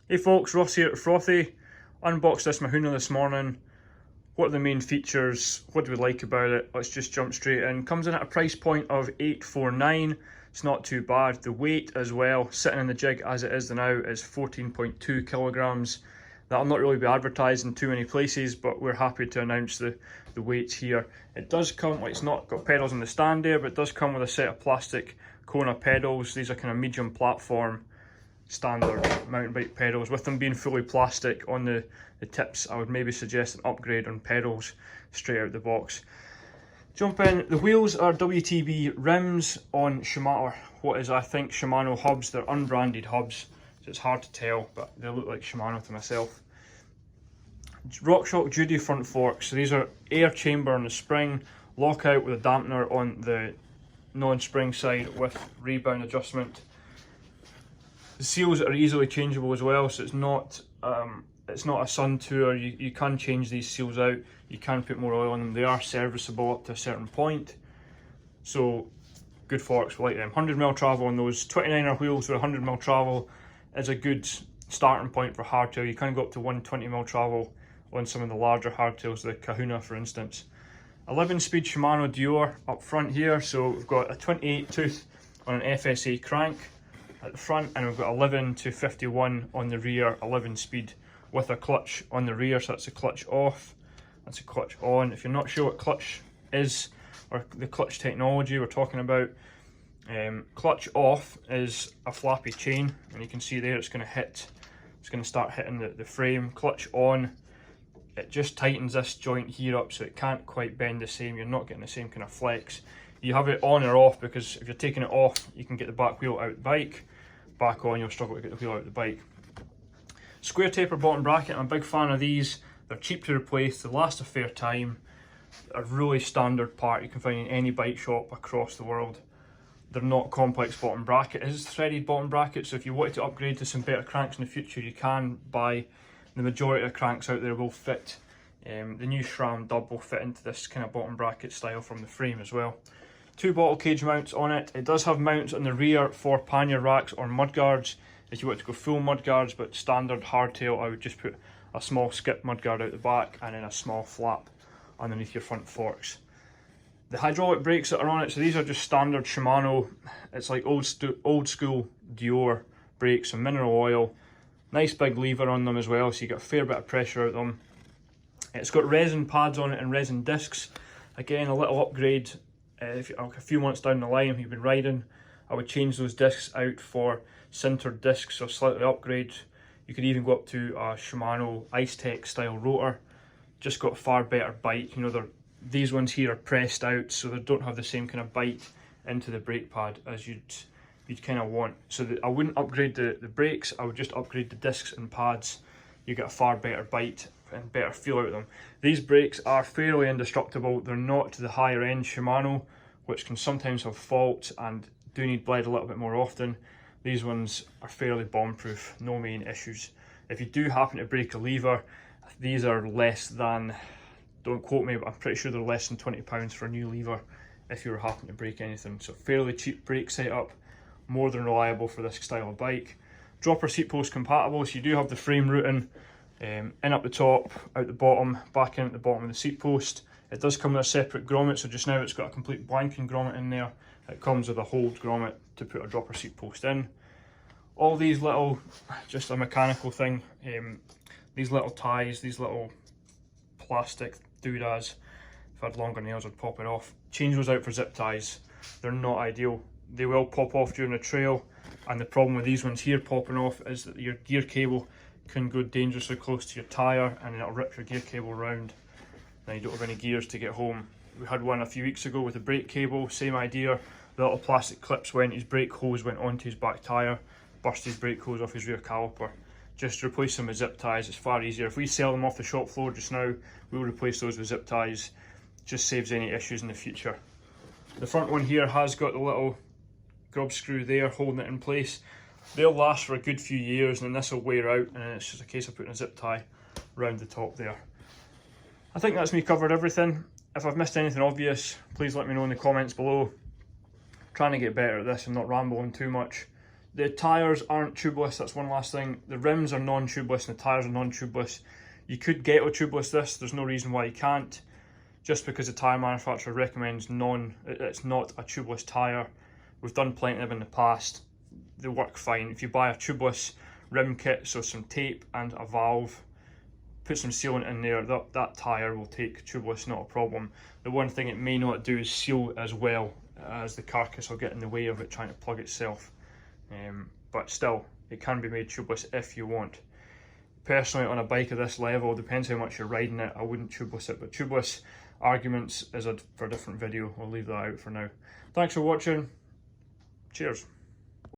Hey folks, Ross here at Frothy. Unboxed this Mahuna this morning. What are the main features? What do we like about it? Let's just jump straight in. Comes in at a price point of $849. It's not too bad. The weight as well, sitting in the jig as it is now, is 14.2 kilograms. That'll not really be advertised in too many places, but we're happy to announce the weights here. It does come, like, it's not got pedals on the stand there, but it does come with a set of plastic Kona pedals. These are kind of medium platform standard mountain bike pedals. With them being fully plastic on the tips, I would maybe suggest an upgrade on pedals straight out the box. Jump in. The wheels are WTB rims on Shimano, what is I think Shimano hubs. They're unbranded hubs, so it's hard to tell, but they look like Shimano to myself. RockShox Judy front forks. So these are air chamber on the spring, lockout with a dampener on the non-spring side with rebound adjustment. The seals are easily changeable as well, so it's not a sun tour. You can change these seals out. You can put more oil on them. They are serviceable up to a certain point. So good forks, we like them. 100mm travel on those 29er wheels with 100mm travel is a good starting point for hardtail. You can go up to 120mm travel on some of the larger hardtails, the Kahuna for instance. 11-speed Shimano Dior up front here. So we've got a 28 tooth on an FSA crank at the front, and we've got 11 to 51 on the rear, 11-speed with a clutch on the rear. So that's a clutch off, that's a clutch on. If you're not sure what clutch is, or the clutch technology we're talking about, clutch off is a flappy chain, and you can see there it's going to start hitting the frame. Clutch on, it just tightens this joint here up so it can't quite bend the same. You're not getting the same kind of flex. You have it on or off, because if you're taking it off, you can get the back wheel out the bike. Back on, you'll struggle to get the wheel out the bike. Square taper bottom bracket, I'm a big fan of these. They're cheap to replace, they last a fair time. A really standard part you can find in any bike shop across the world. They're not complex bottom bracket. It is threaded bottom bracket, so if you wanted to upgrade to some better cranks in the future, you can buy. The majority of cranks out there will fit. The new SRAM dub will fit into this kind of bottom bracket style from the frame as well. 2 bottle cage mounts on it. It does have mounts on the rear for pannier racks or mudguards if you want to go full mudguards, but standard hardtail I would just put a small skip mudguard out the back and then a small flap underneath your front forks. The hydraulic brakes that are on it, so these are just standard Shimano. It's like old school Dior brakes, some mineral oil. Nice big lever on them as well, so you get a fair bit of pressure out of them. It's got resin pads on it and resin discs. Again, a little upgrade. If a few months down the line you've been riding, I would change those discs out for sintered discs, or slightly upgrade. You could even go up to a Shimano Ice Tech style rotor. Just got far better bite. You know, these ones here are pressed out, so they don't have the same kind of bite into the brake pad as you'd kind of want. So I wouldn't upgrade the brakes, I would just upgrade the discs and pads. You get a far better bite and better feel out of them. These brakes are fairly indestructible. They're not to the higher end Shimano, which can sometimes have faults and do need bled a little bit more often. These ones are fairly bomb proof, no main issues. If you do happen to break a lever, these are less than, don't quote me, but I'm pretty sure they're less than £20 for a new lever if you were happen to break anything. So fairly cheap brake setup, more than reliable for this style of bike. Dropper seat post compatible, so you do have the frame routing in up the top, out the bottom, back in at the bottom of the seat post. It does come with a separate grommet, so just now it's got a complete blanking grommet in there. It comes with a hold grommet to put a dropper seat post in. All these little, just a mechanical thing, these little ties, these little plastic doodads, if I had longer nails I'd pop it off. Change those out for zip ties. They're not ideal. They will pop off during a trail, and the problem with these ones here popping off is that your gear cable can go dangerously close to your tyre, and then it'll rip your gear cable round. Now you don't have any gears to get home. We had one a few weeks ago with a brake cable, same idea. The little plastic clips went, his brake hose went onto his back tyre, burst his brake hose off his rear caliper. Just replace them with zip ties, it's far easier. If we sell them off the shop floor just now, we'll replace those with zip ties. Just saves any issues in the future. The front one here has got the little grub screw there holding it in place. They'll last for a good few years, and then this will wear out, and then it's just a case of putting a zip tie around the top there. I think that's me covered everything. If I've missed anything obvious, please let me know in the comments below. I'm trying to get better at this and not rambling too much. The tyres aren't tubeless, that's one last thing. The rims are non-tubeless and the tyres are non-tubeless. You could get a tubeless this, there's no reason why you can't. Just because the tyre manufacturer recommends it's not a tubeless tyre. We've done plenty of them in the past. They work fine. If you buy a tubeless rim kit, so some tape and a valve, put some sealant in there, that tyre will take tubeless, not a problem. The one thing it may not do is seal as well, as the carcass will get in the way of it trying to plug itself. But still, it can be made tubeless if you want. Personally, on a bike of this level, depends how much you're riding it, I wouldn't tubeless it, but tubeless arguments is for a different video. I'll leave that out for now. Thanks for watching. Cheers.